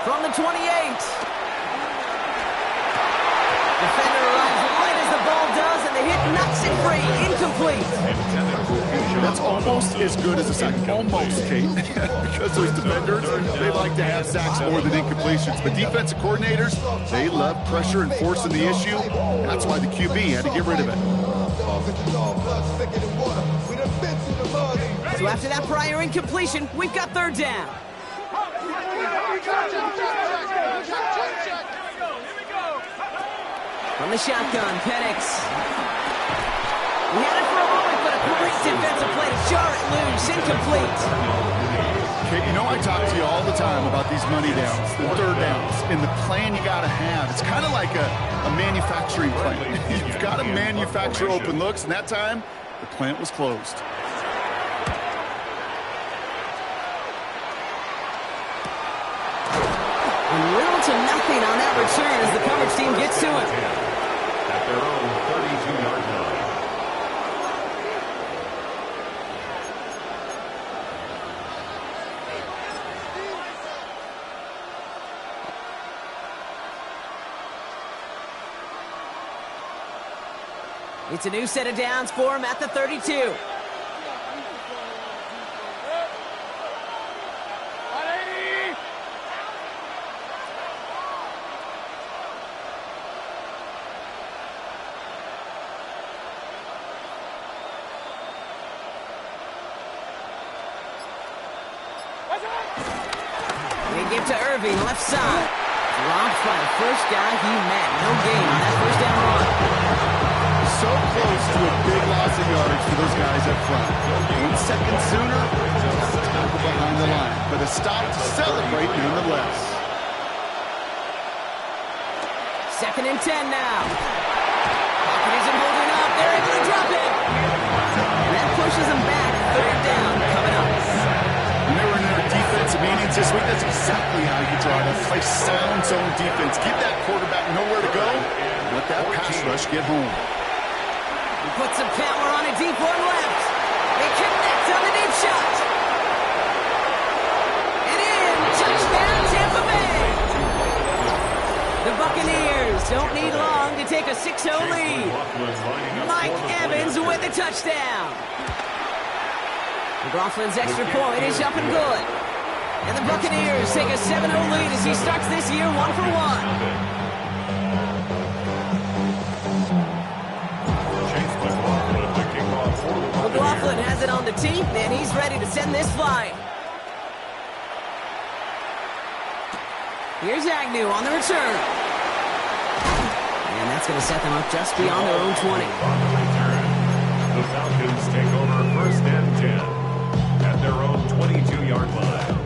From the 28. Defender arrives right as the ball does, and the hit knocks it free. Incomplete. That's almost as good as a sack. Almost, Kate. Because those defenders, they like to have sacks more than incompletions. But defensive coordinators, they love pressure and forcing the issue. That's why the QB had to get rid of it. So after that prior incompletion, we've got third down. From the shotgun, Penix. We had it for a moment, but a great defensive play to jar it loose. Incomplete. Okay, you know I talk to you all the time about these money downs, the third downs, and the plan you got to have. It's kind of like a manufacturing plant. You've got to manufacture open looks, and that time, the plant was closed. And little to nothing on that return as the coverage team gets to it. At their own 32-yard line. It's a new set of downs for him at the 32. They give to Irving, left side. Dropped by the first guy he met. No gain on that first down run. So close to a big loss of yardage for those guys up front. 1 second sooner, tackle behind the line. But a stop to celebrate nonetheless. 2nd and 10 now. Pocket isn't holding up. They're able to drop it. And that pushes them back. Third down coming up. When they were in their defensive meetings this week, that's exactly how you draw it. Play sound zone defense. Give that quarterback nowhere to go. Let that pass rush get home. He puts some power on a deep one left. They connect on the deep shot. And in. Touchdown, Tampa Bay. The Buccaneers don't need long to take a 6-0 lead. Mike Evans with the touchdown. McLaughlin's extra point is up and good. And the Buccaneers take a 7-0 lead as he starts this year 1 for 1. McLaughlin has it on the tee, and he's ready to send this flying. Here's Agnew on the return. And that's going to set them up just beyond their own 20. The Falcons take over 1st and 10 at their own 22-yard line.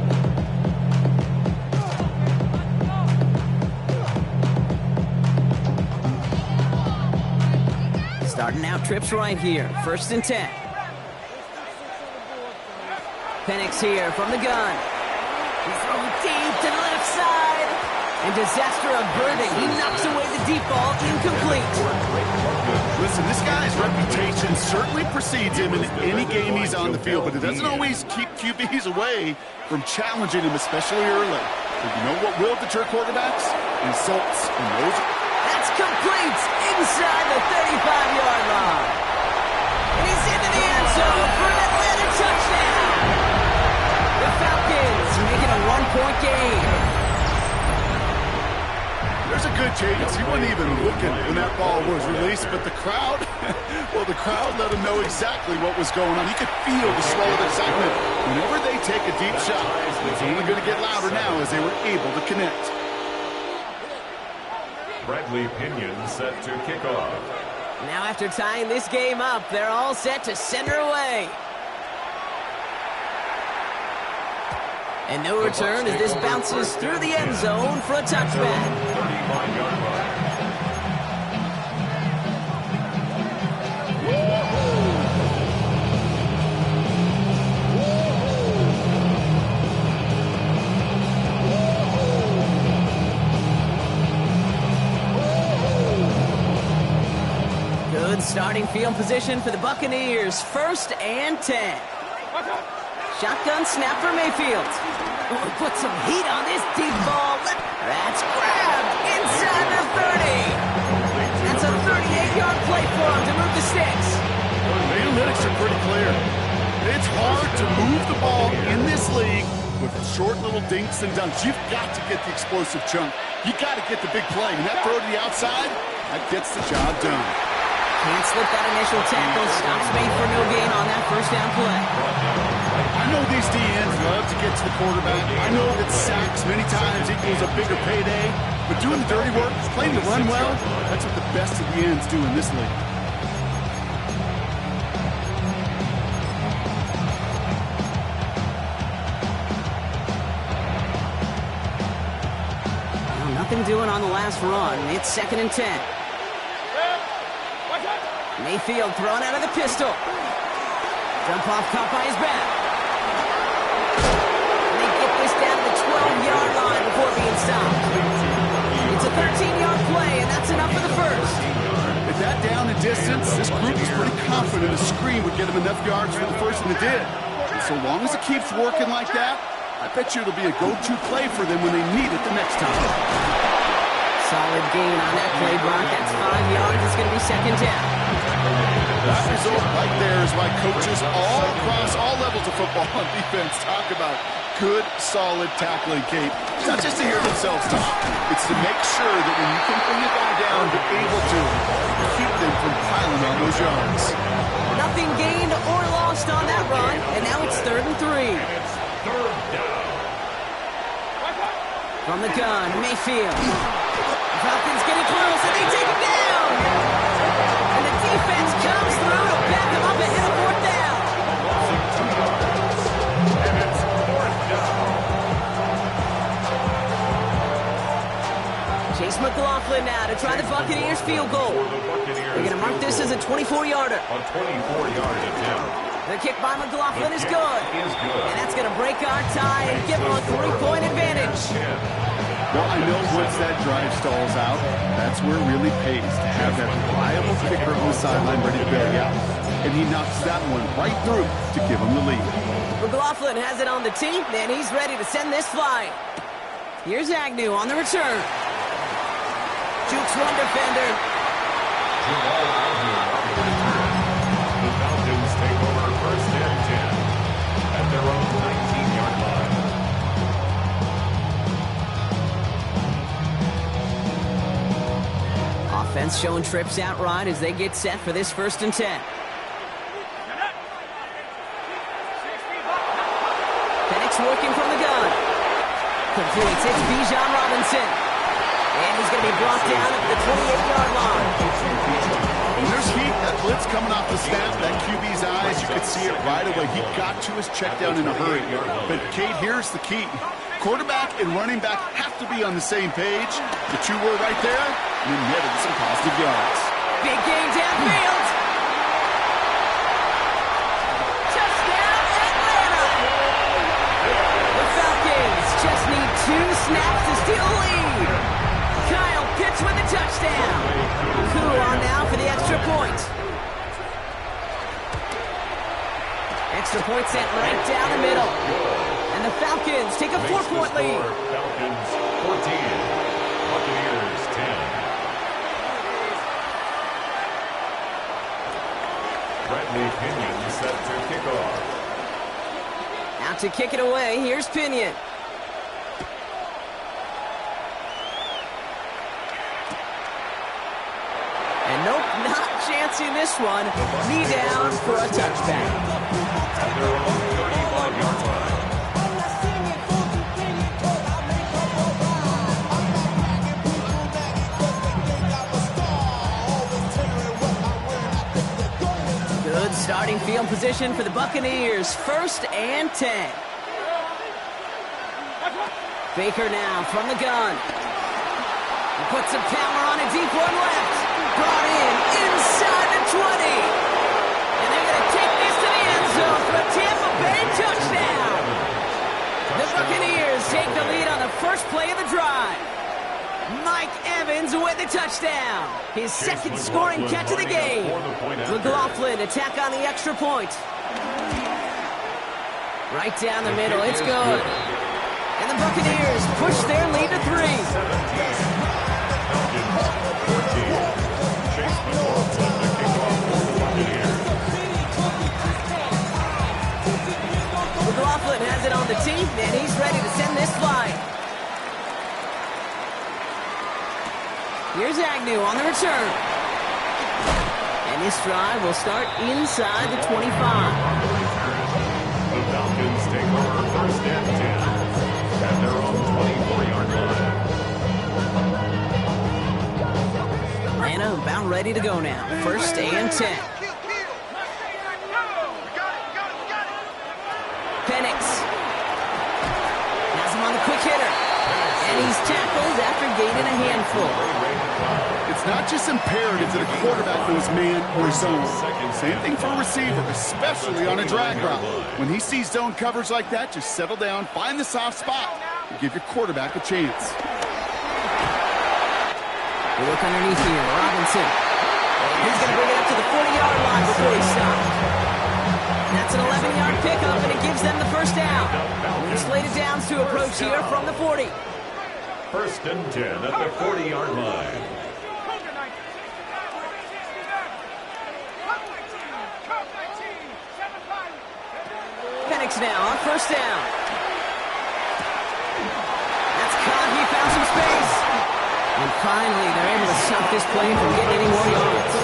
Starting out trips right here. 1st and 10. Penix here from the gun. He's thrown deep to the left side. And disaster averted. He knocks away the deep ball. Incomplete. Listen, this guy's reputation certainly precedes him in any game he's on the field, but it doesn't always keep QBs away from challenging him, especially early. But you know what will deter quarterbacks? Insults. And those. That's complete inside the 35-yard line. And he's into the end zone for an Atlanta touchdown. The Falcons making a 1-point game. There's a good chance he wasn't even looking when that ball was released, but the crowd, well, the crowd let him know exactly what was going on. You could feel the swell of excitement. Whenever they take a deep shot, it's only going to get louder now as they were able to connect. Bradley Pinion set to kick off. Now after tying this game up, they're all set to send her away. And no return as this bounces through the end zone for a touchback. 35-yard line. Good starting field position for the Buccaneers. 1st and 10. Shotgun snap for Mayfield. Oh, put some heat on this deep ball. To move the ball in this league with short little dinks and dunks, you've got to get the explosive chunk. You got to get the big play. And that throw to the outside, that gets the job done. Can't slip that initial tackle. Stops made for no gain on that first down play. I know these DNs love to get to the quarterback. I know that sacks many times equals a bigger payday. But doing the dirty work, playing the run well, that's what the best of the ends do in this league. Well, nothing doing on the last run. It's 2nd and 10. Mayfield thrown out of the pistol. Jump off caught by his back. And they get this down to the 12-yard line before being stopped. It's a 13-yard play, and that's enough for the first. With that down and distance, this group is pretty confident a screen would get them enough yards for the first, and it did. And so long as it keeps working like that, I bet you it'll be a go-to play for them when they need it the next time. Solid gain on that play, Brock. That's 5 yards. It's going to be 2nd down. That result right there is why coaches all across all levels of football and defense talk about good, solid tackling, Kate. It's not just to hear themselves talk. It's to make sure that when you can bring a guy down, you're able to keep them from piling on those yards. Nothing gained or lost on that run, and now it's 3rd and 3. It's 3rd down. From the gun, Mayfield. Falcons getting close, and they take him down. And the defense comes through to back him up ahead of 4th down. Losing 2 yards. And it's 4th down. Chase McLaughlin now to try the Buccaneers field goal. They're going to mark this as a 24-yarder. A 24-yard attempt. The kick by McLaughlin is good. And that's going to break our tie and give them a 3-point advantage. Well, I know once that drive stalls out, that's where it really pays to have that reliable kicker on the sideline ready to bail you out. And he knocks that one right through to give him the lead. McLaughlin has it on the tee, and he's ready to send this flying. Here's Agnew on the return. Jukes one defender. The Falcons take over 1st and 10 at their own 19-yard line. Offense showing trips out right as they get set for this 1st and 10. Penix working from the gun. Completes. It's Bijan Robinson. And he's going to be brought down at the 28-yard line. When there's heat, that blitz coming off the snap, that QB's eyes, you could see it right away. He got to his check down in a hurry. But, Kate, here's the key. Quarterback and running back have to be on the same page. The two were right there, and he netted some positive yards. Big game downfield. Touchdown, Atlanta. The Falcons just need 2 snaps to steal a lead. Kyle Pitts with the touchdown. Koo on now for the extra point. Extra point sent right down the middle. And the Falcons take a 4-point lead. Falcons 14, Buccaneers 10. Bradley Pinion set to kick off. Out to kick it away, here's Pinion. And nope, not chancing this one. Knee down for a touchback. At their own 35-yard line. Good starting field position for the Buccaneers. 1st and 10. Baker now from the gun. He puts some power on a deep one left. Brought in inside the 20. And they're going to take this to the end zone for a Tampa Bay touchdown. The Buccaneers take the lead on the first play of the drive. Mike Evans with the touchdown. His 2nd scoring catch of the game. McLaughlin attack on the extra point. Right down the middle. It's good. And the Buccaneers push their lead to 3. Here's Agnew on the return. And this drive will start inside the 25. The Falcons take over first and 10 at their own 24-yard line. Atlanta about ready to go now. First and 10. Penix has him on the quick hitter. And he's tackled after gaining a handful. It's not just imperative that a quarterback knows man or zone. Same thing for a receiver, especially on a drag route. When he sees zone coverage like that, just settle down, find the soft spot, and give your quarterback a chance. We look underneath here. Robinson. He's going to bring it up to the 40-yard line before he stops. That's an 11-yard pickup, and it gives them the first down. We've slated downs to approach here from the 40. First and 10 at the 40-yard line. Penix now on first down. That's caught. He found some space. And finally, they're able to stop this play from getting any more yards.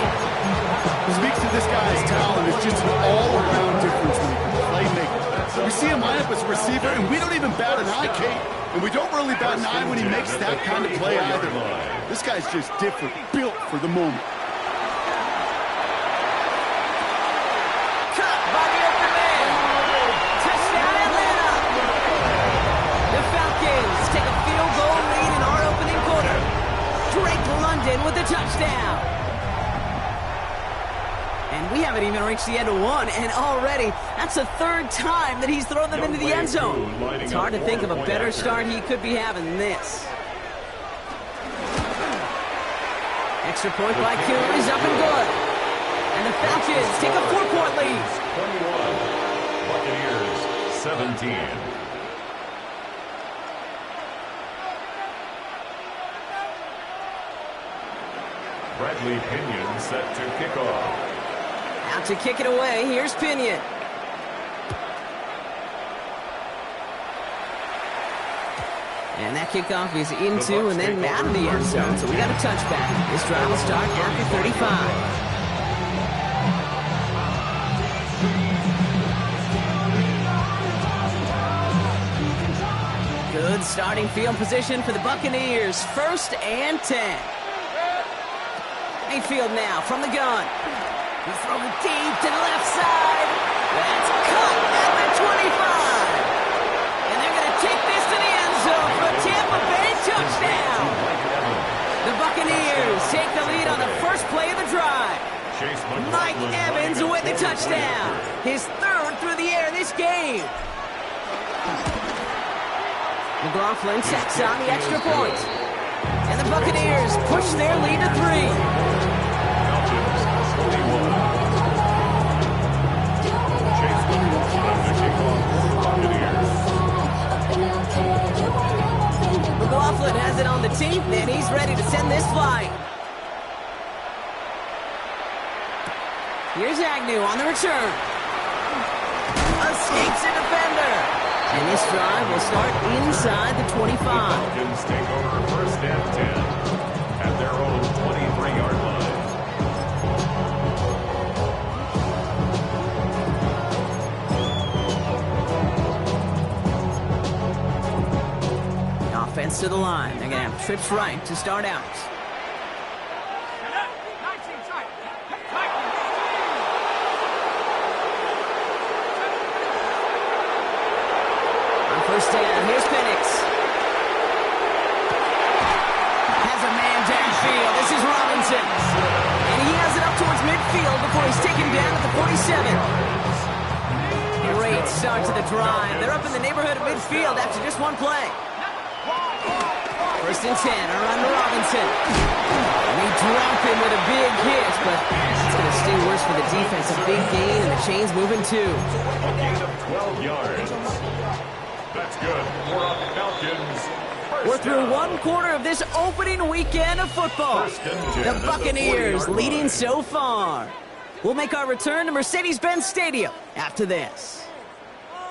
Speaks to this guy's talent. It's just an all-around difference maker, playmaker. We see him line up as a receiver, and we don't even bat an eye, Kate. And we don't really bat an eye when he makes that kind of play either. This guy's just different, built for the moment. Cut by the open man. Touchdown, Atlanta. The Falcons take a field goal lead in our opening quarter. Drake London with the touchdown. And we haven't even reached the end of one, and already that's the third time that he's thrown them into the end zone. It's hard to think of a better start he could be having than this. Extra point by Kuhn is up and good. And the Falcons take a 4-point lead. 21, Buccaneers 17. Bradley Pinion set to kick off. Out to kick it away, here's Pinion. And that kickoff is into and then out of the end zone, so we got a touchback. This drive will start after 35. Good starting field position for the Buccaneers. First and 10. Mayfield now from the gun. He's throwing deep to the left side. That's caught at the 25. And they're going to take this to the end zone for a Tampa Bay touchdown. The Buccaneers take the lead on the first play of the drive. Mike Evans with the touchdown. His third through the air this game. McLaughlin sets on the extra point. And the Buccaneers push their lead to 3. McLaughlin has it on the tee, and he's ready to send this flying. Here's Agnew on the return. Escapes a defender. And this drive will start inside the 25. Falcons take over first and 10 at their own 23-yard line. Offense to the line. They're going to have trips right to start out. On first down, here's Penix. Has a man downfield. This is Robinson. And he has it up towards midfield before he's taken down at the 47. Great start to the drive. They're up in the neighborhood of midfield after just one play. First and 10, a run to Robinson. And they drop him with a big hit, but it's going to stay worse for the defense. A big gain, and the chain's moving too. A gain of 12 yards. That's good for the Falcons. We're through one quarter of this opening weekend of football. The Buccaneers leading so far. We'll make our return to Mercedes-Benz Stadium after this.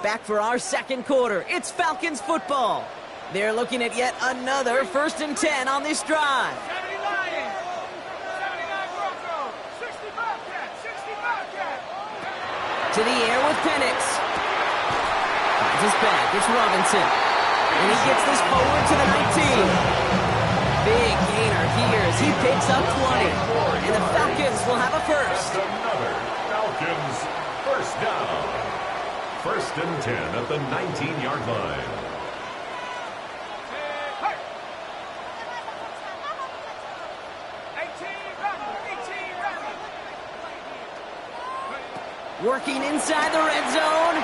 Back for our second quarter. It's Falcons football. They're looking at yet another first and 10 on this drive. To the air with Penix. Finds his back. It's Robinson. And he gets this forward to the 19. Big gainer here as he picks up 20. And the Falcons will have a first. Another Falcons first down. First and 10 at the 19-yard line. Working inside the red zone.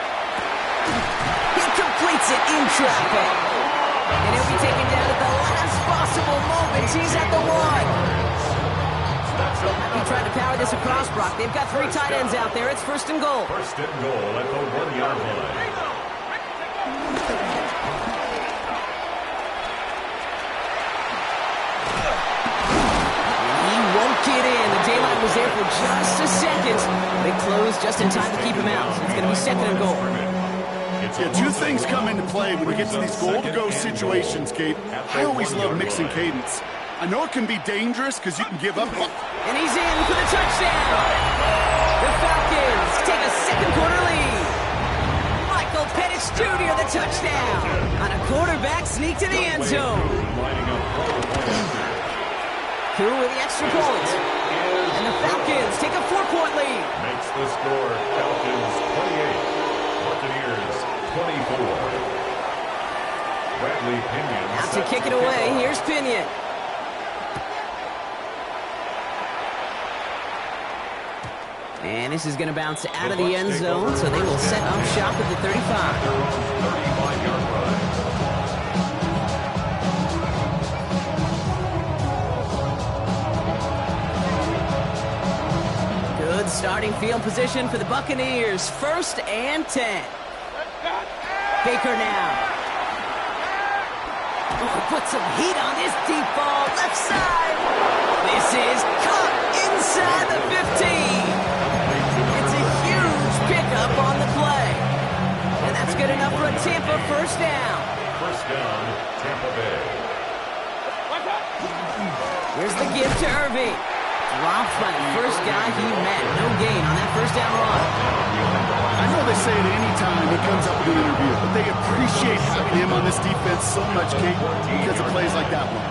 He completes it in traffic. And he'll be taken down at the last possible moment. He's at the 1. Might be trying to power this across, Brock. They've got 3 tight ends out there. It's first and goal. First and goal at the 1-yard line. Get in. The daylight was there for just a second. They closed just in time to keep him out. So it's going to be second and goal. Yeah, 2 things come into play when we get to these goal-to-go situations, Kate. I always love mixing cadence. I know it can be dangerous because you can give up. And he's in for the touchdown. The Falcons take a second quarter lead. Michael Penix Jr. the touchdown. On a quarterback sneak to the end zone. Who with the extra point. And the Falcons take a 4-point lead. Makes the score Falcons 28, Buccaneers 24. Bradley Pinion. Out to kick it away. Here's Pinion. And this is going to bounce out of the end zone, so they will set up shop at the 35. 35-yard line. Good starting field position for the Buccaneers. First and 10. Baker now. Oh, put some heat on this deep ball. Left side. This is caught inside the 15. It's a huge pickup on the play. And that's good enough for a Tampa first down. First down, Tampa Bay. Here's the give to Irving. Dropped by the first guy he met. No gain on that first down run. I know they say it any time he comes up in an interview, but they appreciate having him on this defense so much, Kate, because of plays like that one.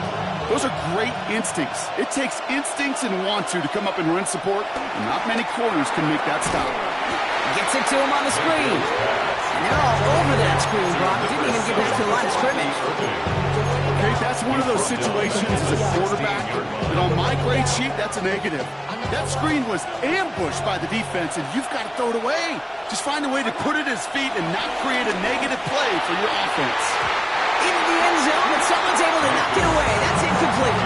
Those are great instincts. It takes instincts and want to come up and run support, and not many corners can make that stop. Gets it to him on the screen. And they're all over that screen, Brock. Didn't even get back to the line of scrimmage. Okay, that's one of those situations as a quarterback that on my grade sheet, that's a negative. That screen was ambushed by the defense, and you've got to throw it away. Just find a way to put it at his feet and not create a negative play for your offense. Into the end zone, but someone's able to knock it away. That's incomplete.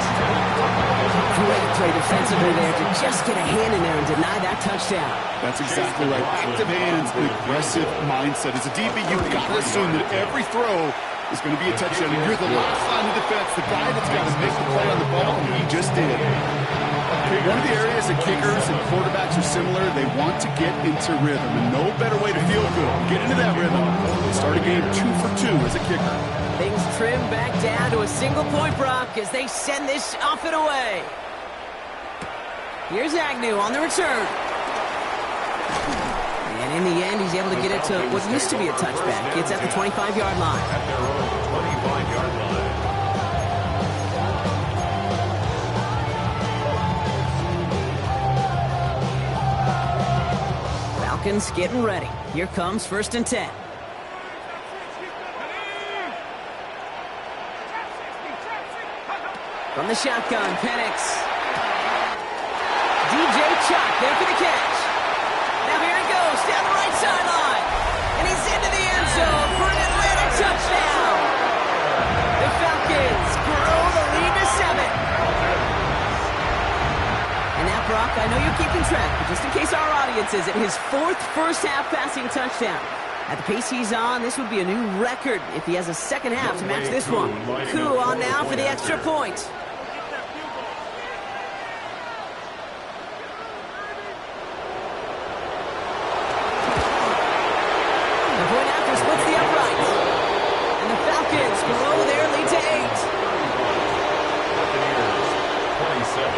Great play defensively there to just get a hand in there and deny that touchdown. That's exactly right. Active hands and aggressive mindset. As a DB, you've got to assume that every throw is going to be a touchdown. And you're the last line of defense, the guy that's got to make the play on the ball, and he just did. Okay, one of the areas that kickers and quarterbacks are similar, they want to get into rhythm. And no better way to feel good, get into that rhythm, and start a game 2 for 2 as a kicker. Things trim back down to a single point, Brock, as they send this off and away. Here's Agnew on the return. And in the end, he's able to get it to what used to be a touchback. It's at the 25-yard line. At their own 25-yard line. Falcons getting ready. Here comes first and 10. From the shotgun, Penix. DJ Chuck there for the catch. Now here he goes down the right sideline. And he's into the end zone for an Atlanta touchdown. The Falcons grow the lead to 7. And now, Brock, I know you're keeping track, but just in case our audience isn't, his 4th first-half passing touchdown. At the pace he's on, this would be a new record if he has a second half to match this one. Koo on now for the extra point. Grow their lead to 8. Buccaneers 27.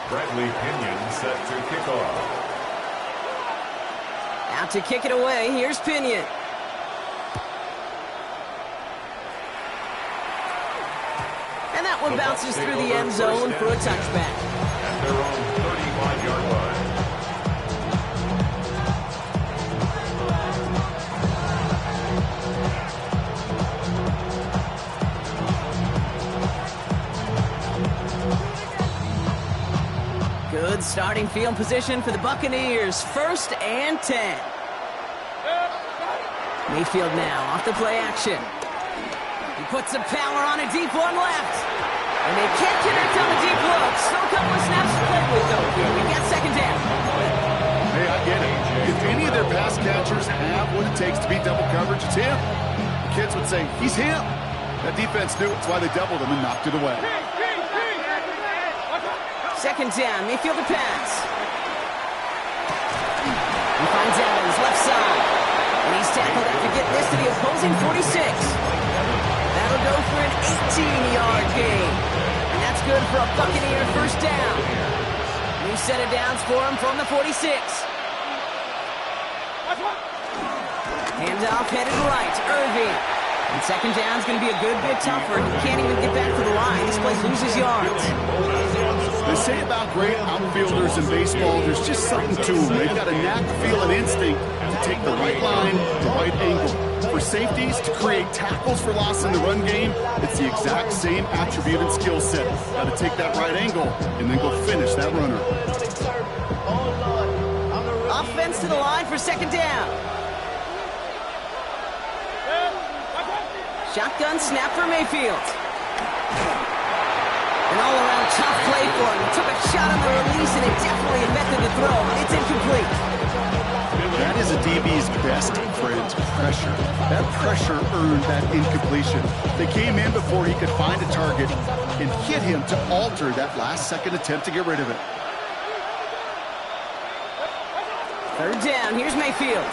Bradley Pinion set to kick off. Out to kick it away. Here's Pinion. And that one bounces through the end zone for a touchback. At their own 35-yard line. Good starting field position for the Buccaneers. 1st and 10. Mayfield now off the play action. He puts some power on a deep one left. And they can't connect on the deep look. Still a couple of snaps to play with, though. Here we get 2nd down. Hey, I get it. If any of their pass catchers have what it takes to beat double coverage, it's him. The kids would say, he's him. That defense knew it's why they doubled him and knocked it away. 2nd down, Mayfield to pass. He finds Evans, left side. And he's tackled after getting this to the opposing 46. That'll go for an 18-yard gain. And that's good for a Buccaneer 1st down. New set of downs for him from the 46. Handoff headed right, Irving. And 2nd down's going to be a good bit tougher. He can't even get back to the line. This place loses yards. They say about great outfielders in baseball, there's just something to them. They've got a knack, feel, and instinct to take the right line, the right angle. For safeties, to create tackles for loss in the run game, it's the exact same attribute and skill set. Got to take that right angle and then go finish that runner. Offense to the line for 2nd down. Shotgun snap for Mayfield. An all-around tough play for him. He took a shot on the release, and it definitely affected the throw. It's incomplete. That is a DB's best friend, pressure. That pressure earned that incompletion. They came in before he could find a target and hit him to alter that last-second attempt to get rid of it. 3rd down. Here's Mayfield.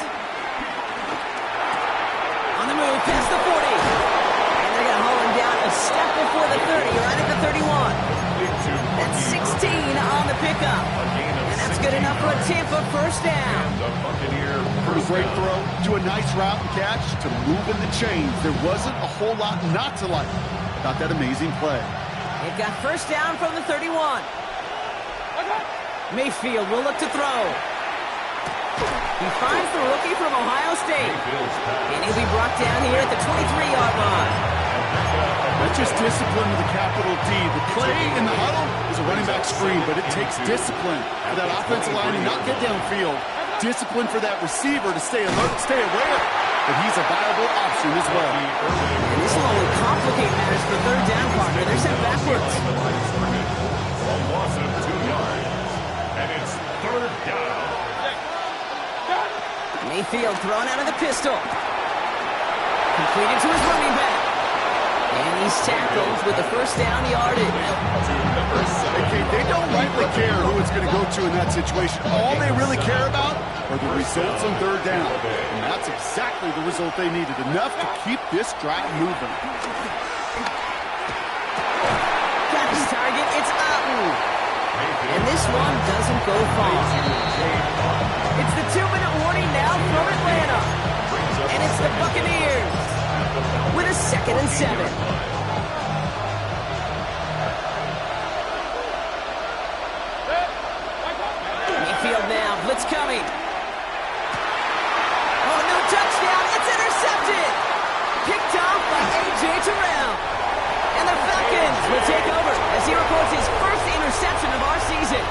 On the move, past the 40. And they're going to haul him down a step before the 30, right at the 31. That's 16 on the pickup. And that's good enough for a Tampa 1st down. From a great throw to a nice route and catch to moving the chains. There wasn't a whole lot not to like about that amazing play. They've got 1st down from the 31. Mayfield will look to throw. He finds the rookie from Ohio State. And he'll be brought down here at the 23-yard line. That's just discipline with a capital D. The play in the huddle is a running back screen, but it takes discipline for that offensive line to not get downfield. Discipline for that receiver to stay alert, stay aware that he's a viable option as well. And this will only complicate matters for 3rd down, partner. They're sent backwards. A loss of 2 yards. And it's 3rd down. Mayfield thrown out of the pistol. Completed to his running back. And he's tackled with the 1st down yardage. Okay, they don't rightly care who it's going to go to in that situation. All they really care about are the results on 3rd down. And that's exactly the result they needed. Enough to keep this drive moving. Got his target. It's Otten. And this one doesn't go far. It's the 2-minute warning now from Atlanta. And it's the Buccaneers with a 2nd and 7. Mayfield now, blitz coming. Oh, no touchdown, it's intercepted. Picked off by A.J. Terrell. And the Falcons will take over as he records his 1st interception of our season.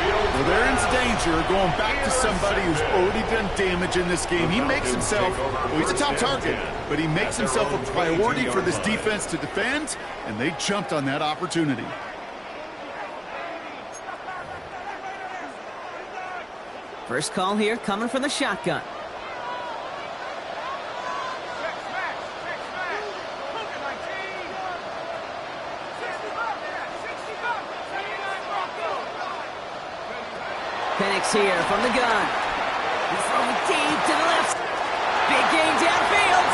Well, they're in danger going back to somebody who's already done damage in this game. He makes himself, well, he's a top target, but he makes himself a priority for this defense to defend, and they jumped on that opportunity. First call here coming from the shotgun. Penix here from the gun. He's throwing deep to the left. Big gain downfield.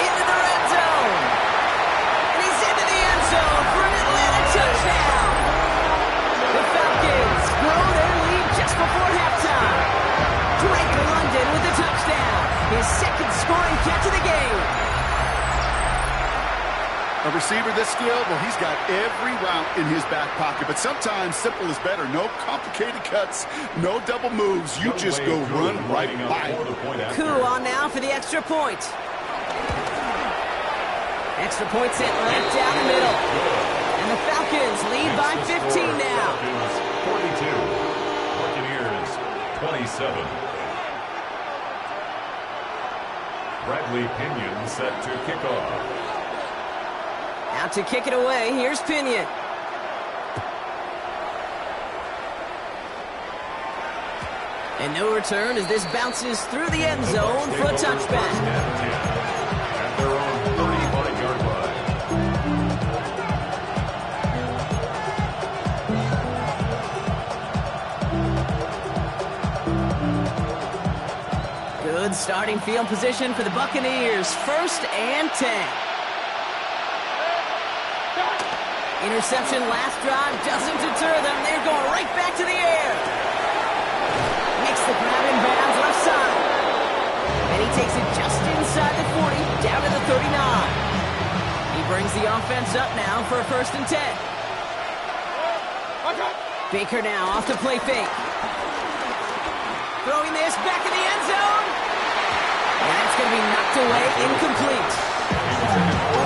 Into the red zone. And he's into the end zone for an Atlanta touchdown. The Falcons scoring catch of the game. A receiver this skilled, well, he's got every route in his back pocket, but sometimes simple is better. No complicated cuts, no double moves. You just go run right by it. Coup on now for the extra point. Extra point sent right down the middle. And the Falcons lead by 15 now. 42. Buccaneers 27. Bradley Pinion set to kick off. Out to kick it away, here's Pinion. And no return as this bounces through the end zone for a touchback. At their own 35-yard line. Good starting field position for the Buccaneers. 1st and 10. Interception last drive doesn't deter them. They're going right back to the air. Makes the grab in bounds left side. And he takes it just inside the 40, down to the 39. He brings the offense up now for a 1st and 10. Baker now off to play fake. Throwing this back in the end zone. And that's going to be knocked away, incomplete.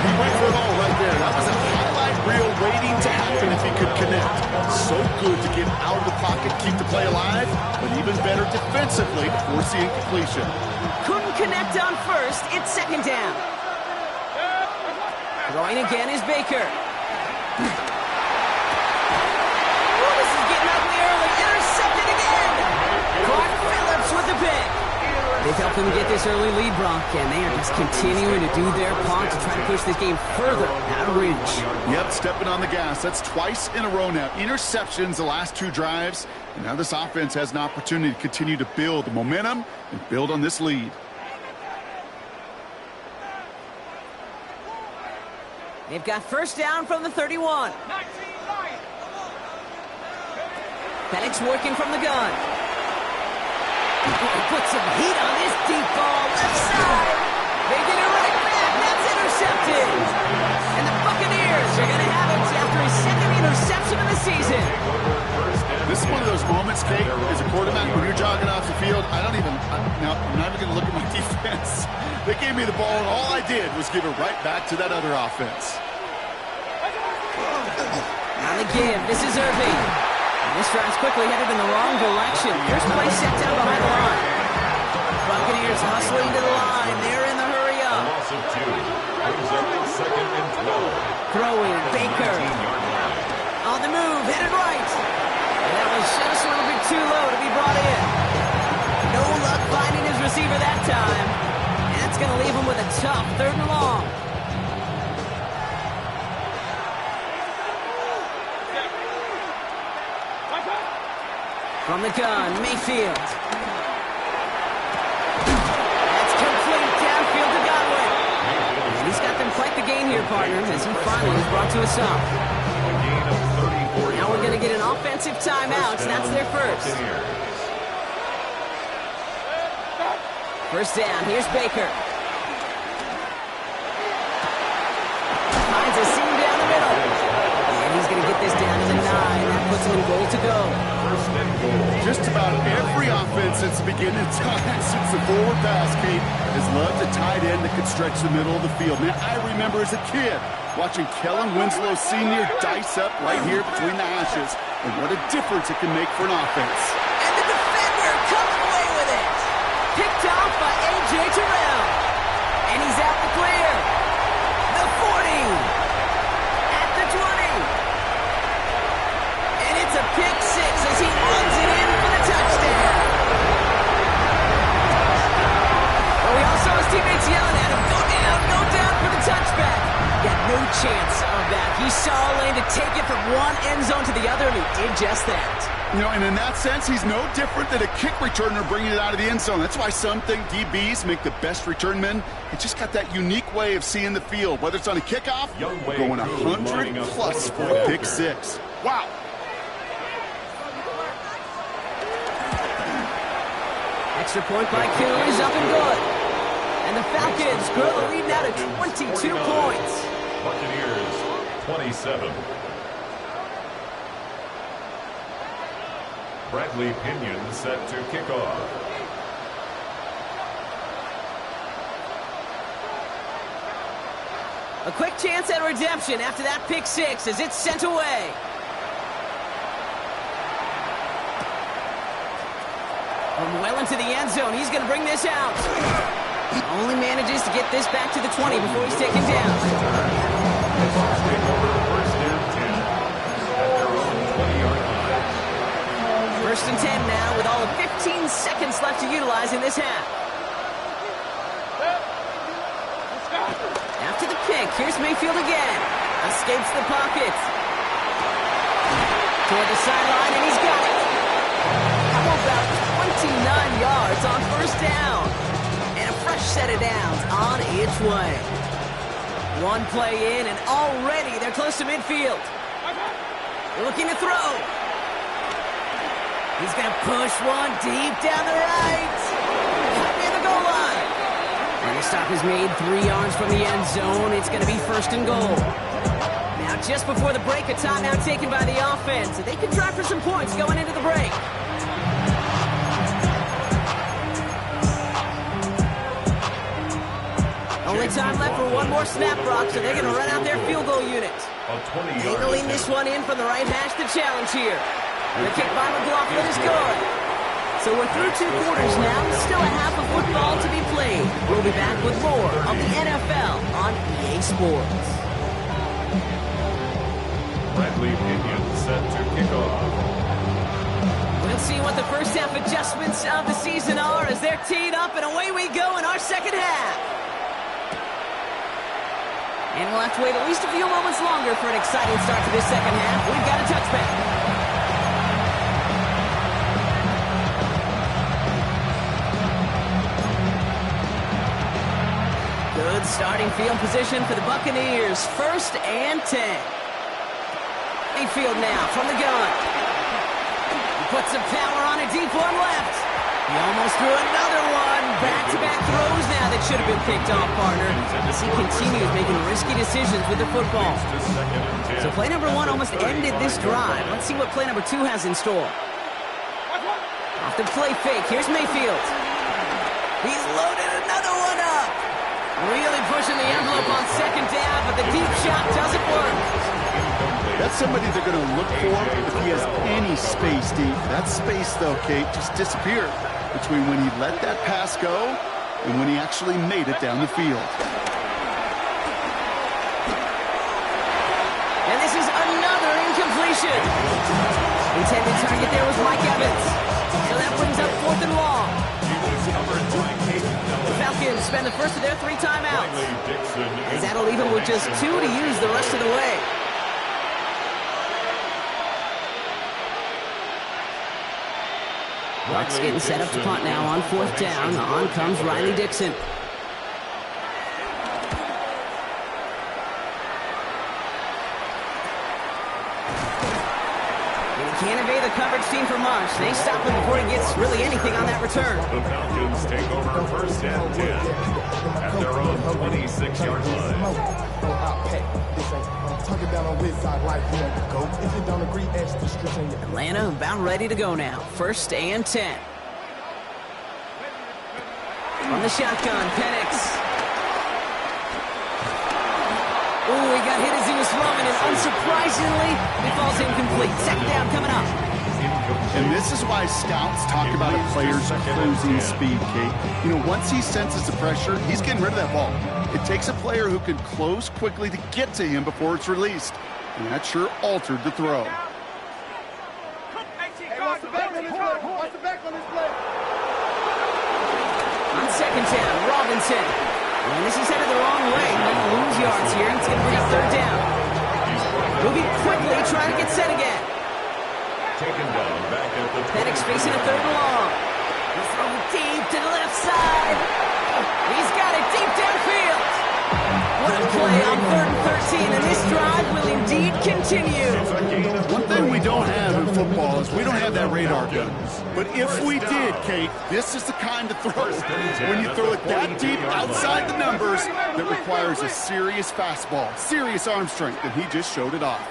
He went for it all right there. That was a highlight reel waiting to happen if he could connect. So good to get out of the pocket, keep the play alive, but even better defensively to force the incompletion. Couldn't connect on 1st. It's 2nd down. Throwing again is Baker. Ooh, this is getting ugly early. Intercepted again. Clark Phillips with the pick. They've helped them get this early lead, Brock, and they are just continuing to do their part to try to push this game further out of reach. Yep, stepping on the gas. That's twice in a row now. Interceptions the last 2 drives, and now this offense has an opportunity to continue to build the momentum and build on this lead. They've got 1st down from the 31. Penix working from the gun. He puts some heat on this deep ball left side. They get it right back. That's intercepted. And the Buccaneers are going to have it after his 2nd interception of the season. This is one of those moments, Kate, as a quarterback, when you're jogging off the field, I'm not even going to look at my defense. They gave me the ball, and all I did was give it right back to that other offense. On the give, this is Irving. And this drive's quickly headed in the wrong direction. Here's play set down behind the line. Buccaneers hustling to the line. They're in the hurry up. Loss of 2. Brings up 2nd and 12. Throwing, Baker. On the move, headed right. And that was just a little bit too low to be brought in. No luck finding his receiver that time. And that's going to leave him with a tough 3rd and long. From the gun, Mayfield. That's complete downfield to Godwin. And he's got them quite the gain here, partners, as he finally is brought to a stop. Now we're going to get an offensive timeout. That's their 1st. 1st down. Here's Baker. Finds a seam down the middle. And he's going to get this down to the 9. That puts him in goal to go. Just about every offense since the beginning of time, since the forward pass, Kate, has loved a tight end that could stretch the middle of the field. Man, I remember as a kid watching Kellen Winslow Sr. dice up right here between the hashes, and what a difference it can make for an offense. And the defender comes away with it. Picked off by A.J. Terrell. And he's out the clear. The 40. At the 20. And it's a pick 6 as he runs it in for the touchdown. Well, we all saw his teammates yelling at him, go down for the touchback. He had no chance of that. He saw a lane to take it from one end zone to the other, and he did just that. You know, and in that sense, he's no different than a kick returner bringing it out of the end zone. That's why some think DBs make the best return men. They just got that unique way of seeing the field, whether it's on a kickoff or going 100+ for a pick 6. Wow. Extra point by Kuhn is up and good. And the Falcons grow the lead now to 22 points. Buccaneers 27. Bradley Pinion set to kick off. A quick chance at redemption after that pick six as it's sent away. From well into the end zone, he's going to bring this out. Only manages to get this back to the 20 before he's taken down. Take over first and 10 at their own 20-yard line. First and 10 now with all of 15 seconds left to utilize in this half. After the pick, here's Mayfield again. Escapes the pocket. Toward the sideline, and he's got it. How about 29 yards on first down? And a fresh set of downs on its way. One play in, and already they're close to midfield. They're looking to throw. He's going to push one deep down the right. Near the goal line. And the stop is made 3 yards from the end zone. It's going to be first and goal. Now, just before the break, a timeout taken by the offense. They can try for some points going into the break. Only time left for one more snap, Brock, so they're going to run out their field goal unit. Angling this one in from the right hash, the challenge here. The kick by McLaughlin is good. So we're through 2 quarters now. Still a half of football to be played. We'll be back with more of the NFL on EA Sports. Bradley Pinion set to kick off. We'll see what the first half adjustments of the season are as they're teed up, and away we go in our second half. And we'll have to wait at least a few moments longer for an exciting start to this second half. We've got a touchback. Good starting field position for the Buccaneers. First and 10. Mayfield now from the gun. He puts some power on a deep one left. He almost threw another one. Back-to-back throws now that should have been picked off, partner. As he continues making risky decisions with the football. So play number 1 almost ended this drive. Let's see what play number 2 has in store. Off the play fake. Here's Mayfield. He's loaded another one up. Really pushing the envelope on second down, but the deep shot doesn't work. That's somebody they're going to look for if he has any space deep. That space, though, Kate, just disappeared between when he let that pass go and when he actually made it down the field. And this is another incompletion. Intended target there was Mike Evans. So that brings up 4th and long. The Falcons spend the first of their 3 timeouts. As that'll leave them with just 2 to use the rest of the way. Bucs getting set up to punt now on 4th down. On comes Riley Dixon. And he can't evade the coverage team for much. They stop him before he gets really anything on that return. The Falcons take over first and 10 at their own 26-yard line. Atlanta about ready to go now. First and 10. From the shotgun, Penix. Ooh, he got hit as he was throwing, and unsurprisingly, he falls incomplete. Second down coming up. And this is why scouts talk about a player's closing speed, Kate. You know, once he senses the pressure, he's getting rid of that ball. It takes a player who can close quickly to get to him before it's released. And that sure altered the throw. On second down, Robinson. And this is headed the wrong way. He'll lose yards here. It's going to bring up 3rd down. Moving quickly, trying to get set again. Taken down back at the Penix facing a 3rd and long. He's throwing deep to the left side. He's got it deep downfield. What a play on 3rd and 13, and this drive will indeed lead continues. One thing we don't have in football is we don't have that radar gun. But if we did, Kate, this is the kind of throw when you throw it that deep outside the numbers that requires a serious fastball, serious arm strength, and he just showed it off.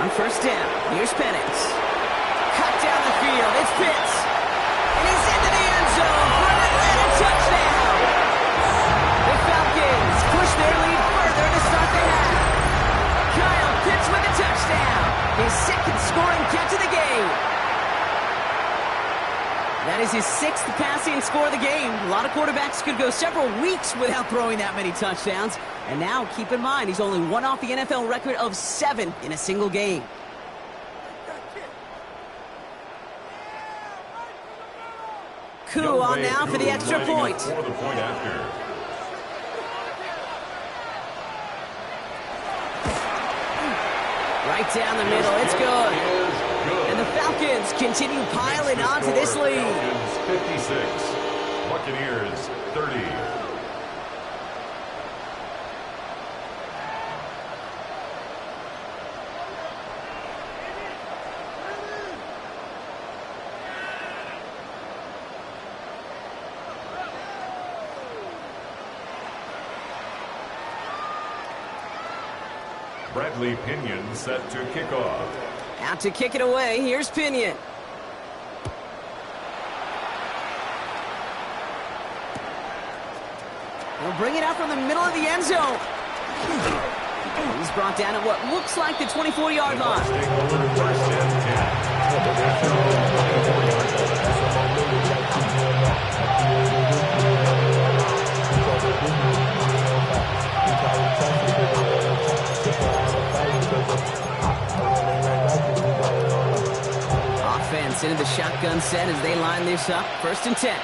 On first down, here's Penix. Cut down the field, it's Pitts. And he's into the end zone for an Atlanta touchdown. The Falcons push their lead further to start the half. Kyle Pitts with a touchdown. His second scoring catch of the game. That is his sixth passing score of the game. A lot of quarterbacks could go several weeks without throwing that many touchdowns. And now, keep in mind, he's only one off the NFL record of 7 in a single game. Coup on now for the extra point. Right down the middle, it's good. And the Falcons continue piling on to this lead. 56, Buccaneers 30. Bradley Pinion set to kick off. Out to kick it away, here's Pinion. He'll bring it out from the middle of the end zone. He's brought down at what looks like the 24-yard line. Offense into the shotgun set as they line this up. First and 10.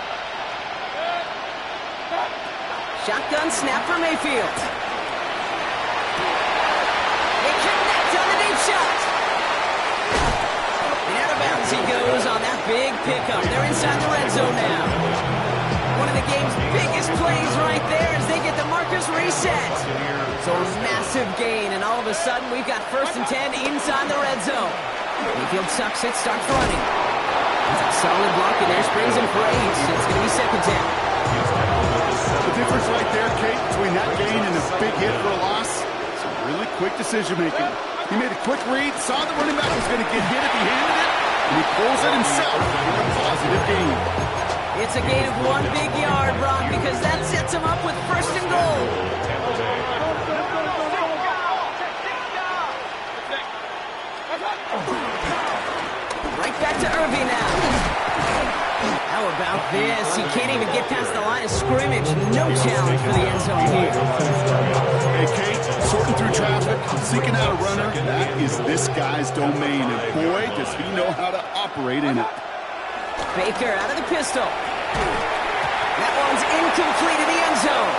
Shotgun snap for Mayfield. They connect on the deep shot. And out of bounds he goes on that big pickup. They're inside the red zone now. One of the game's biggest plays right there as they get the markers reset. So a massive gain, and all of a sudden we've got first and 10 inside the red zone. Mayfield sucks it, starts running. That's a solid block, and there springs him for 8. It's going to be second down. The difference right there, Kate, between that gain and a big hit for a loss, some really quick decision-making. He made a quick read, saw the running back was going to get hit if he handed it, and he pulls it himself for a positive gain. It's a gain of 1 big yard, Brock, because that sets him up with first and goal. Right back to Irving now. How about this? He can't even get past the line of scrimmage. No challenge for the end zone here. Hey, Kate, sorting through traffic, seeking out a runner, that is this guy's domain, and boy, does he know how to operate in it. Baker out of the pistol. That one's incomplete in the end zone.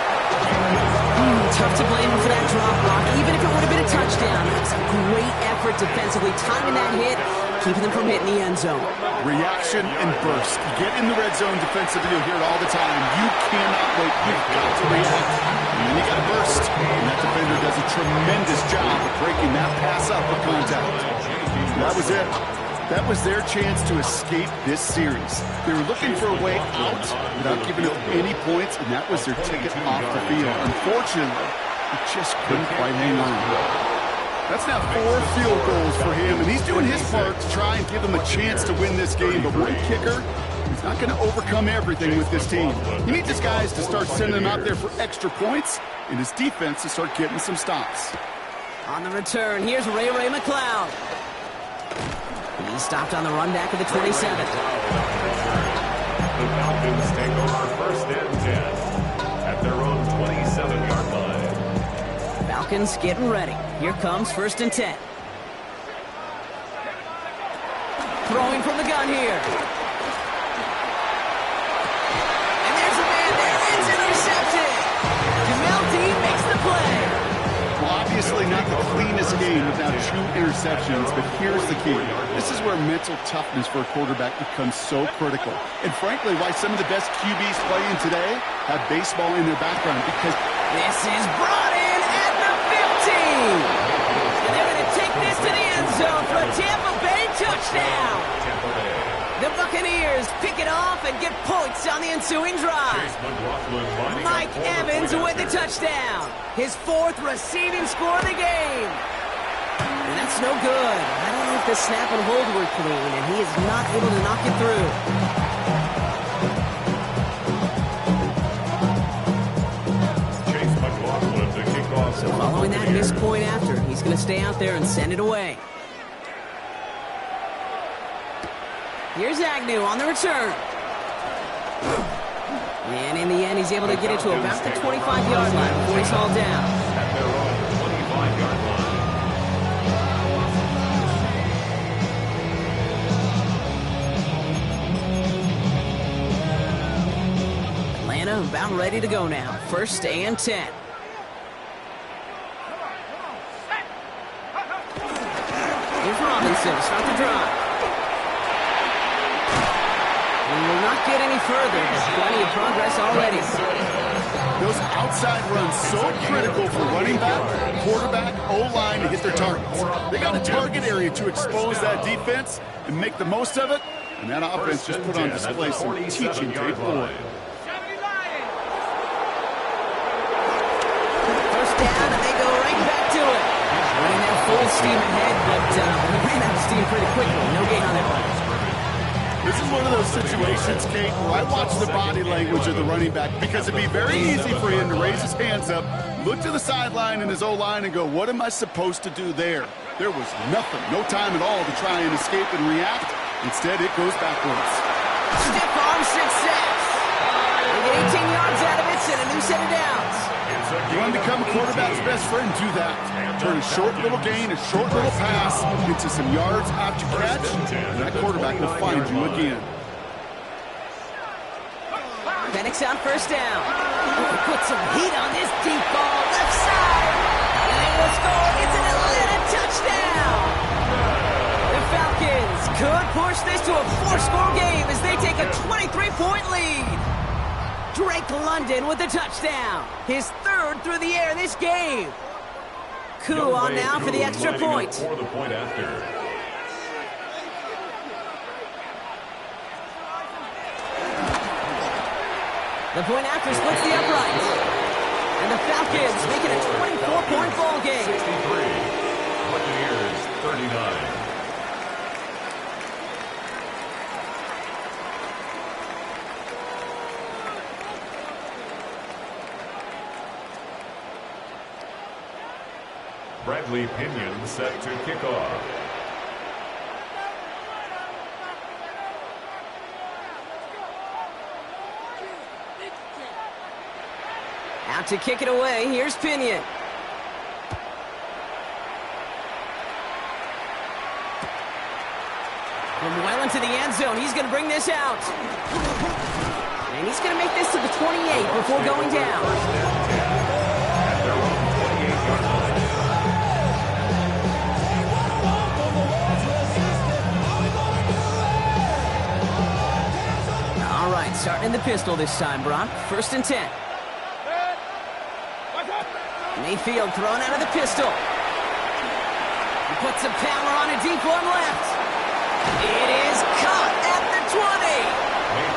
Tough to blame him for that drop block, even if it would have been a touchdown. That was a great effort defensively, timing that hit, keeping them from hitting the end zone. Reaction and burst. You get in the red zone defensively, you'll hear it all the time. You cannot wait. You've got to react. And then you got to burst. And that defender does a tremendous job of breaking that pass up for contact. That was it. That was their chance to escape this series. They were looking for a way out without giving up any points, and that was their ticket off the field. Unfortunately, he just couldn't quite hang on. That's now 4 field goals for him, and he's doing his part to try and give them a chance to win this game. But one kicker, he's not going to overcome everything with this team. He needs his guys to start sending them out there for extra points, and his defense to start getting some stops. On the return, here's Ray McLeod. He's stopped on the run back of the 27. The Falcons take over first and 10 at their own 27-yard line. Falcons getting ready. Here comes first and 10. Throwing from the gun here. And there's a man there. It's intercepted. Jamel Dean makes the play. Well, Obviously not the cleanest game without 2 interceptions, but here's the key. This is where mental toughness for a quarterback becomes so critical. And frankly, why some of the best QBs playing today have baseball in their background, because this is brought in at the 15. And they're going to take this to the end zone for a Tampa Bay touchdown. The Buccaneers pick it off and get points on the ensuing drive. Mike Evans with the touchdown. His 4th receiving score of the game. And that's no good. I don't know if the snap and hold were clean, and he is not able to knock it through. So following that missed point after, he's going to stay out there and send it away. Here's Agnew on the return. And in the end, he's able to get it to about the 25-yard line before he's hauled down. At their own 25-yard line. Atlanta about ready to go now. 1st and 10. Here's Robinson to start the drive. And will not get any further. There's plenty of progress already. those outside runs so critical for running back, quarterback, O-line to hit their targets. They got a target area to expose that defense and make the most of it, and that offense just put on display some teaching tape forward. First down, and they go right back to it. Running that full steam ahead, but we ran out of steam pretty quickly. No gain on that one. This is one of those situations, Kate, where I watch the body language of the running back because it'd be very easy for him to raise his hands up, look to the sideline in his O-line and go, what am I supposed to do there? There was nothing, no time at all to try and escape and react. Instead, it goes backwards. Stiff arm success. They get 18 yards out of it and a new set of downs. You want to become a quarterback's best friend, do that. Turn a short little gain, a short little pass into some yards after catch, and that quarterback will find you again. Penix on first down. Put some heat on this deep ball, left side. And they will score. It's an Atlanta touchdown. The Falcons could push this to a 4-score game as they take a 23-point lead. Drake London with the touchdown. His third through the air this game. Koo on now for the extra point. For the point after. The point after splits the uprights. And the Falcons make it a 24-point ball game. 63. Buccaneers 39. Bradley Pinion set to kick off. Out to kick it away, here's Pinion. From well into the end zone, he's going to bring this out. And he's going to make this to the 28 before going down. At their own 28-yard line. All right, starting in the pistol this time, Brock. 1st and 10. Mayfield thrown out of the pistol. He puts some power on a deep one left. It is caught at the 20.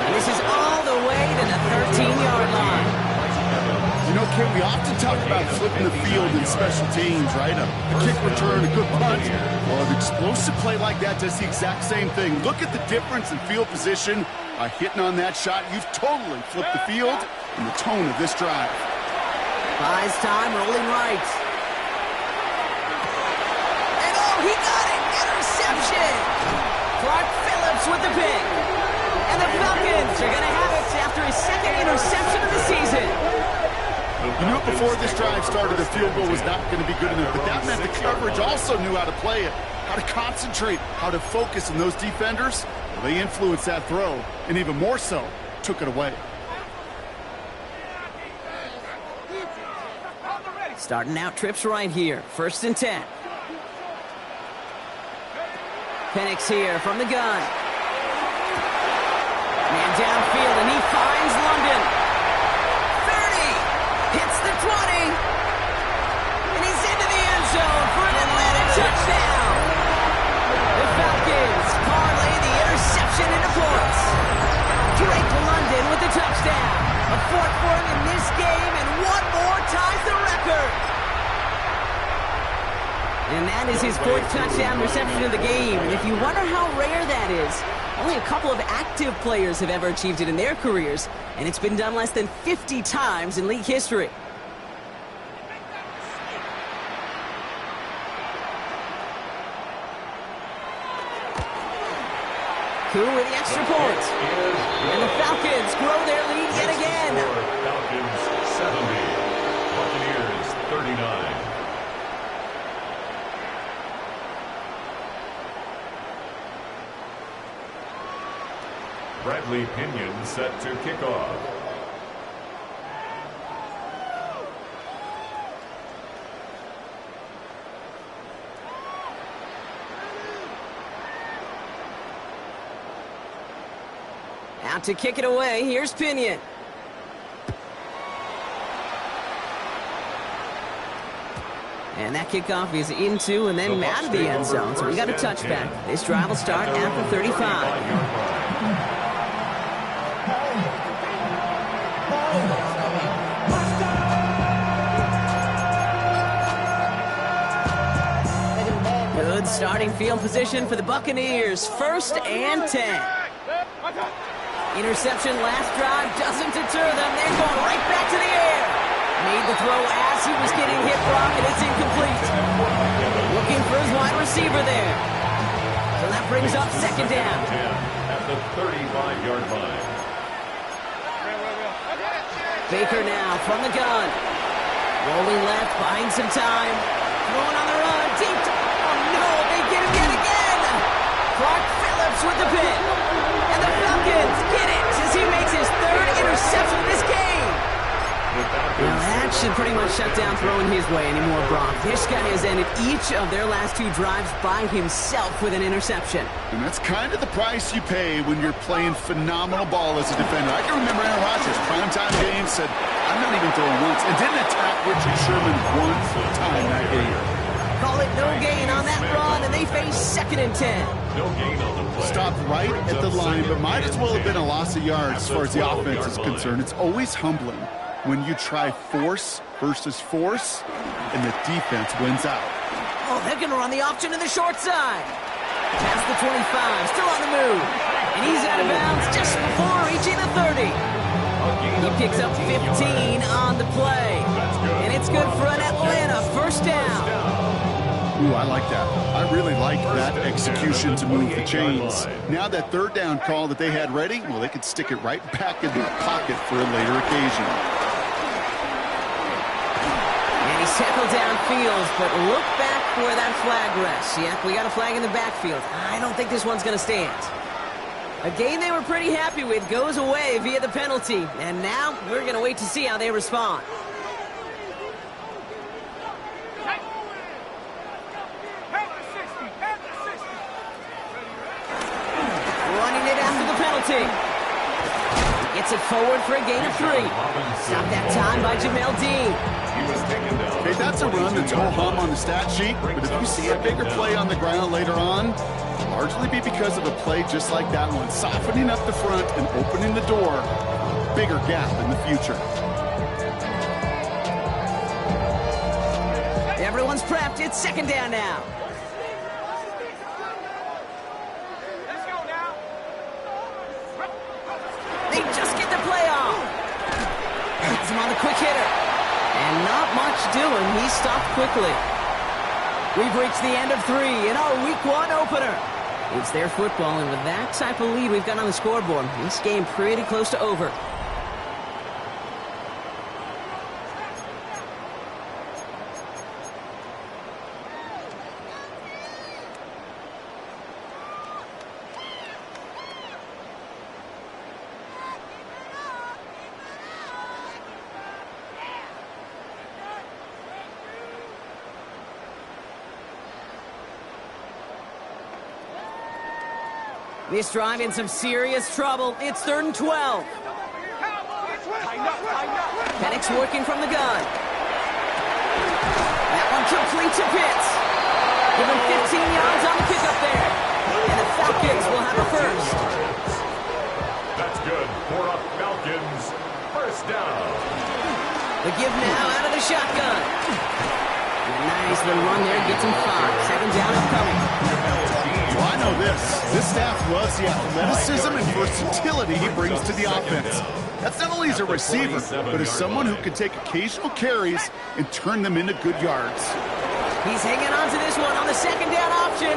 And this is all the way to the 13-yard line. You know, Kate, we often talk about flipping the field in special teams, right? A kick return, a good punt. Well, an explosive play like that does the exact same thing. Look at the difference in field position. By hitting on that shot, you've totally flipped the field and the tone of this drive. Buys time, rolling right. And oh, he got it! Interception! Clark Phillips with the pick. And the Falcons are going to have it after his 2nd interception of the season. You knew it before this drive started, the field goal was not going to be good enough, but that meant the coverage also knew how to play it, how to concentrate, how to focus, and those defenders, well, they influenced that throw, and even more so, took it away. Starting out trips right here. 1st and 10. Penix here from the gun. Man downfield, and he finds London. 30. Hits the 20. And he's into the end zone for an Atlanta touchdown. The Falcons parlay the interception into points. Drake London with the touchdown. A 4th for him in this game, and one more ties the record. And that is his 4th touchdown reception of the game. And if you wonder how rare that is, only a couple of active players have ever achieved it in their careers, and it's been done less than 50 times in league history. Who with the extra point? And the Falcons grow their lead yet again. Falcons 70, Buccaneers 39. Bradley Pinion set to kick off. Out to kick it away, here's Pinion. And that kickoff is into and then out of the end zone, so we got a touchback. This drive will start after 35. Good starting field position for the Buccaneers. 1st and 10. Interception last drive doesn't deter them. They're going right back to the air. Made the throw as he was getting hit from, and it's incomplete. Looking for his wide receiver there. So that brings up 2nd down. At the 35-yard line. Baker now from the gun. Rolling left, buying some time. Throwing on the run, deep. Oh no, they get him yet again. Clark Phillips with the pick. And the Falcons get it as he makes his 3rd interception of this game. Now that should pretty much shut down throwing his way anymore, Brock. This guy has ended each of their last 2 drives by himself with an interception. And that's kind of the price you pay when you're playing phenomenal ball as a defender. I can remember Aaron Rodgers, primetime game, said, I'm not even throwing once, and didn't attack Richard Sherman one time that game. Call it no gain on that run, and they face 2nd and 10. No gain on the play. Stopped right at the line, but might as well have been a loss of yards as far as the offense is concerned. It's always humbling when you try force versus force, and the defense wins out. Oh, they're going to run the option to the short side. Past the 25, still on the move. And he's out of bounds just before reaching the 30. He picks up 15 on the play. And it's good for an Atlanta 1st down. Ooh, I like that. I really like that execution to move the chains. Now that 3rd down call that they had ready, well, they could stick it right back in their pocket for a later occasion. And he's tackled downfield, but look back where that flag rests. Yep, we got a flag in the backfield. I don't think this one's going to stand. A game they were pretty happy with goes away via the penalty. And now we're going to wait to see how they respond. Running it after the penalty. Gets it forward for a gain of 3. Stopped that time by Jamel Dean. Okay, that's a run that's ho-hum on the stat sheet, but if you see a bigger play on the ground later on, it'll largely be because of a play just like that one, softening up the front and opening the door, bigger gap in the future. Everyone's prepped. It's 2nd down now. They just get the play off. Hits him on the quick hitter. And not much doing. He stopped quickly. We've reached the end of 3 in our Week 1 opener. It's their football, and with that type of lead we've got on the scoreboard, this game pretty close to over. This drive in some serious trouble. It's 3rd and 12. Penix working from the gun. That one complete to Pitts. Give him 15 yards on the pickup there. And the Falcons will have a first. That's good for a Falcons first down. The give now out of the shotgun. And a nice little run there gets him 5. 2nd down upcoming. Well, I know this. This staff loves the athleticism and versatility he brings to the offense. That's not only as a receiver, but as someone who can take occasional carries and turn them into good yards. He's hanging on to this one on the 2nd down option.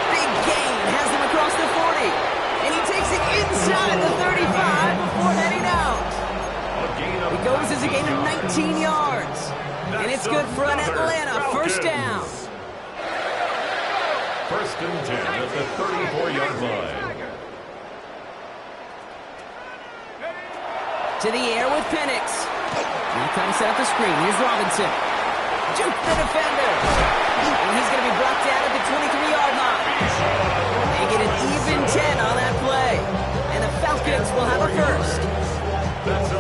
Big gain has them across the 40. And he takes it inside the 35 before heading out. He goes as a gain of 19 yards. And it's good for an Atlanta first down. 1st and 10 at the 34-yard line. To the air with Penix. Now trying to set up the screen. Here's Robinson. Juke the defender. And he's going to be brought down at the 23-yard line. They get an even 10 on that play. And the Falcons will have a first.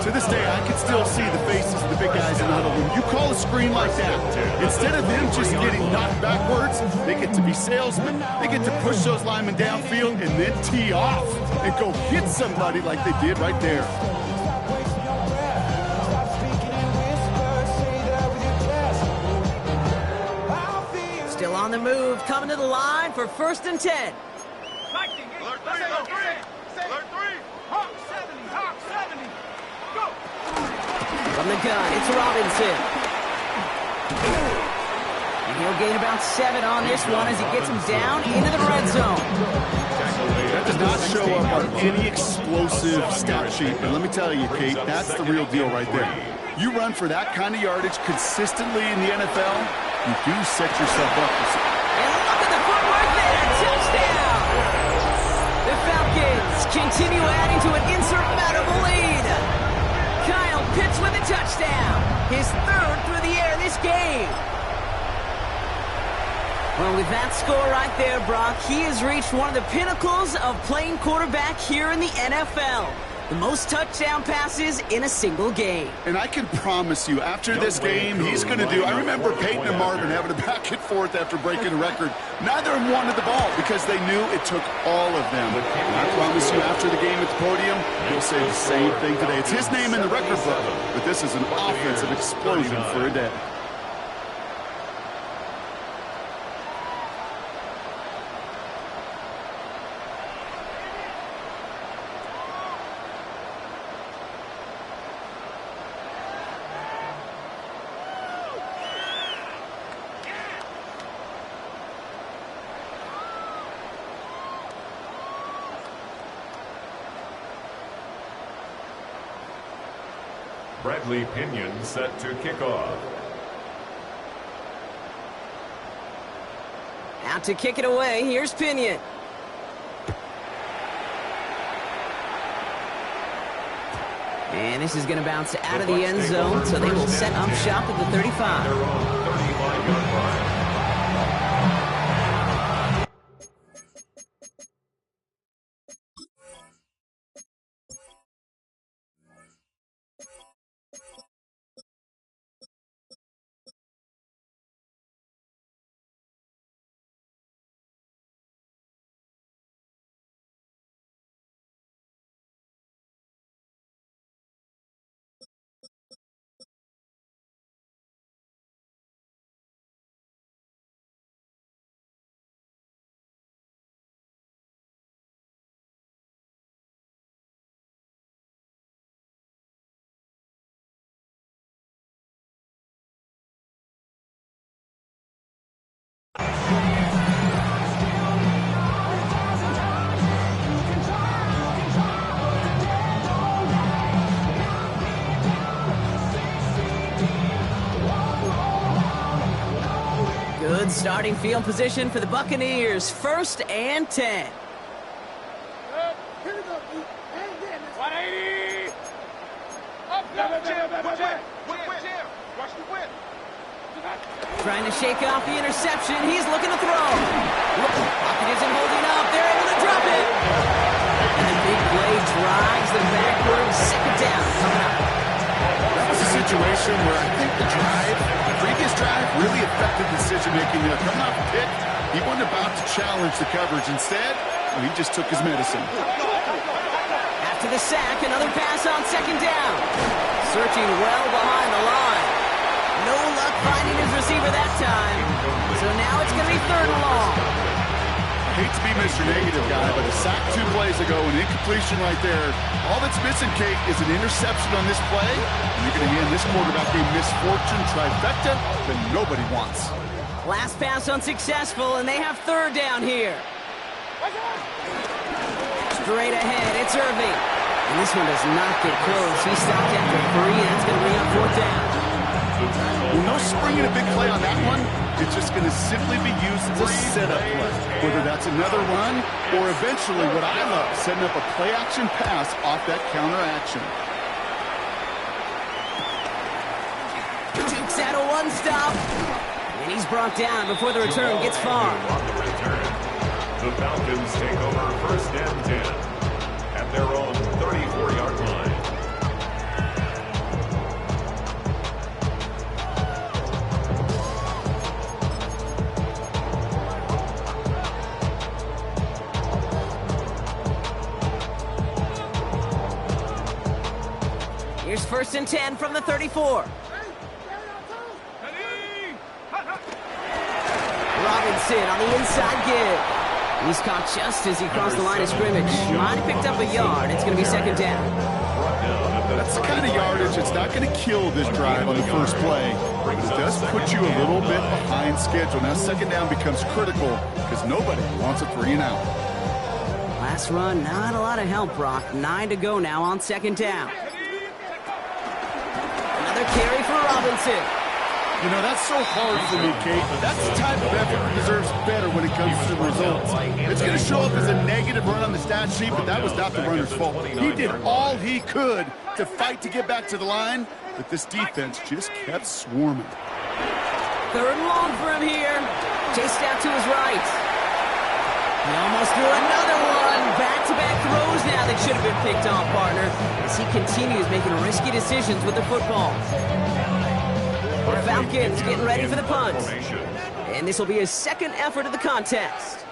To this day, I can still see the faces of the big guys in the huddle. When you call a screen like that, instead of them just getting knocked backwards, they get to be salesmen. They get to push those linemen downfield and then tee off and go hit somebody like they did right there. Still on the move, coming to the line for 1st and 10. Alert 3, alert 3, alert 3. Hawk 70, Hawk 70. Go. From the gun, it's Robinson. And he'll gain about 7 on this one as he gets him down into the red zone. That does not show up on any explosive stat sheet, but let me tell you, Kate, that's the real deal right there. You run for that kind of yardage consistently in the NFL, you do set yourself up for something. And look at the footwork there, touchdown! The Falcons continue adding to an insurmountable lead. Kyle Pitts with a touchdown, his 3rd through the air this game. Well, with that score right there, Brock, he has reached one of the pinnacles of playing quarterback here in the NFL. The most touchdown passes in a single game. And I can promise you, after this game, he's going to do... I remember Peyton and Marvin having a back and forth after breaking a record. Neither of them wanted the ball because they knew it took all of them. And I promise you, after the game at the podium, he'll say the same thing today. It's his name in the record book, but this is an offensive explosion for a day. Bradley Pinion set to kick off. Out to kick it away, here's Pinion. And this is going to bounce out of the end zone, so they will set up shop at the 35. Their own 35-yard line. Good starting field position for the Buccaneers. 1st and 10. 180. Up, Jim. Watch the whip. Trying to shake off the interception. He's looking to throw. Pocket isn't holding up. They're able to drop it. And the big play drives them backward. Second down coming up. That was a situation where I think the previous drive really affected decision-making there. Coming off a pick, he wasn't about to challenge the coverage. Instead, he just took his medicine. After the sack, another pass on second down. Searching well behind the line. No luck finding his receiver that time. So now it's going to be third and long. I hate to be Mr. Negative guy, but a sack 2 plays ago, an incompletion right there. All that's missing, Kate, is an interception on this play. And you're going to hand this quarterback a misfortune trifecta that nobody wants. Last pass unsuccessful, and they have third down here. Straight ahead, it's Irving. And this one does not get close. He stopped after 3, and that's going to bring up fourth down. Well, no springing a big play on that one. It's just going to simply be used as a setup play. Whether that's another run or eventually what I love, setting up a play-action pass off that counter action. Jukes out a one-stop. And he's brought down before the return gets far. The Falcons take over first and 10 at their own 34-yard line. Here's first and 10 from the 34. Robinson on the inside give. He's caught just as he crossed the line of scrimmage. Might have picked up a yard. It's going to be second down. That's the kind of yardage that's not going to kill this drive on the first play. But it does put you a little bit behind schedule. Now second down becomes critical because nobody wants a 3-and-out. Last run, not a lot of help, Brock. 9 to go now on second down. Another carry for Robinson. You know, that's so hard for me, Kate. That's the type of effort that deserves better when it comes to the results. It's going to show up as a negative run on the stat sheet, but that was not the runner's fault. He did all he could to fight to get back to the line, but this defense just kept swarming. Third and long for him here. Chased out to his right. He almost threw another one. Back-to-back throws now that should have been picked off, partner, as he continues making risky decisions with the football. The Falcons getting ready for the punt. And this will be his second effort of the contest.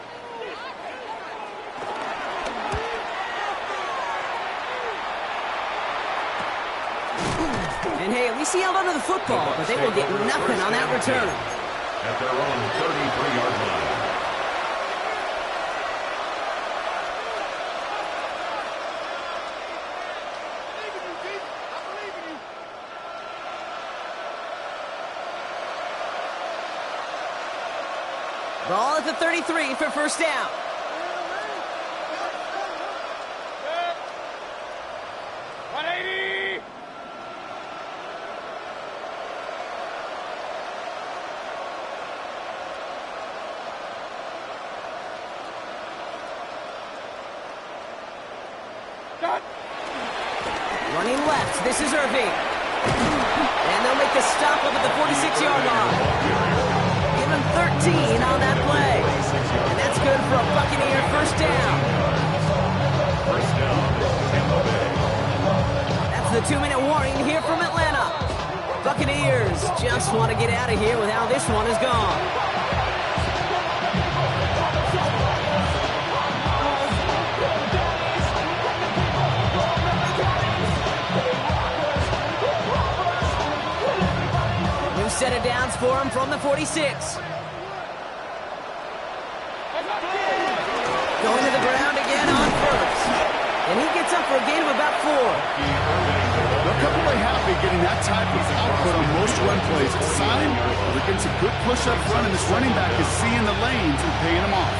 And hey, at least he held onto the football, but they will get nothing on that return. At their own 33-yard line. Ball at the 33 for first down. Running left, this is Irving. And they'll make the stop up at the 46-yard line. Give him 13 on that play. And that's good for a Buccaneer first down. First down, Tampa Bay. That's the 2-minute warning here from Atlanta. Buccaneers just want to get out of here with how this one is gone. Set of downs for him from the 46. Going to the ground again on first. And he gets up for a gain of about 4. They'll come away happy getting that type of output on most run plays. It's a sign they're getting some good push up front, and this running back is seeing the lanes and paying them off.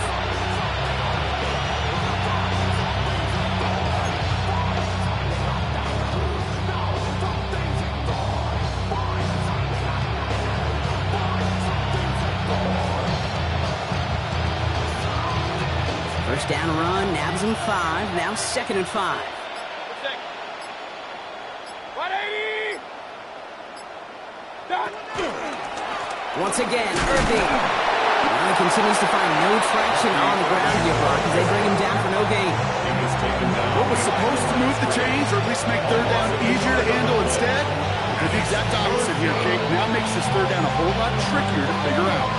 Down run, nabs him 5, now second and 5. Once again, Irving. Now he continues to find no traction on the ground here, Brock, as they bring him down for no gain. He was taken down. What was supposed to move the chains, or at least make third down easier to handle instead? Did the exact opposite here, Jake. Now makes this third down a whole lot trickier to figure out.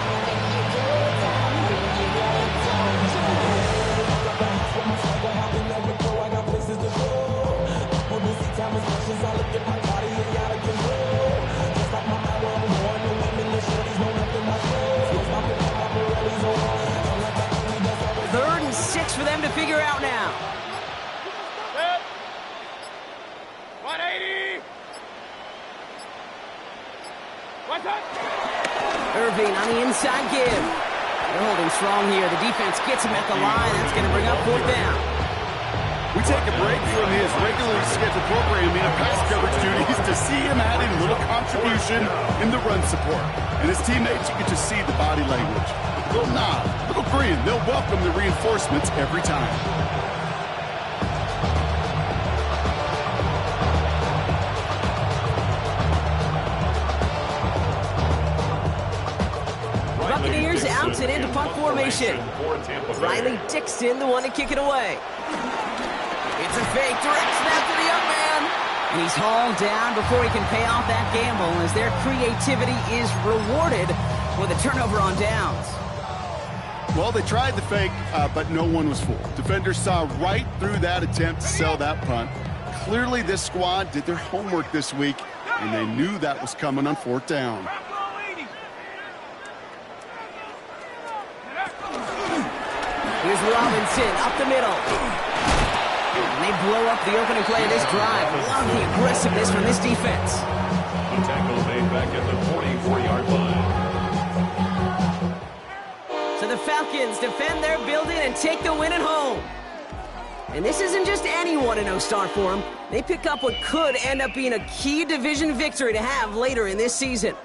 Third and 6 for them to figure out now. Set. 180. What's up? Irving on the inside give. They're holding strong here. The defense gets him at the line. That's going to bring up fourth down. We take a break from his regularly scheduled programming and pass coverage duties to see him adding a little contribution in the run support. And his teammates, you can just see the body language. A little nod, a little grin. They'll welcome the reinforcements every time. Buccaneers out and into punt formation. Riley Dixon, the one to kick it away. It's a fake, direct snap to the young man. And he's hauled down before he can pay off that gamble, as their creativity is rewarded with a turnover on downs. Well, they tried the fake, but no one was fooled. Defenders saw right through that attempt to sell that punt. Clearly, this squad did their homework this week, and they knew that was coming on fourth down. Here's Robinson up the middle. And they blow up the opening play of this drive. Love the aggressiveness from this defense. The tackle made back at the 44-yard line. So the Falcons defend their building and take the win at home. And this isn't just any 1-0 start for them. They pick up what could end up being a key division victory to have later in this season.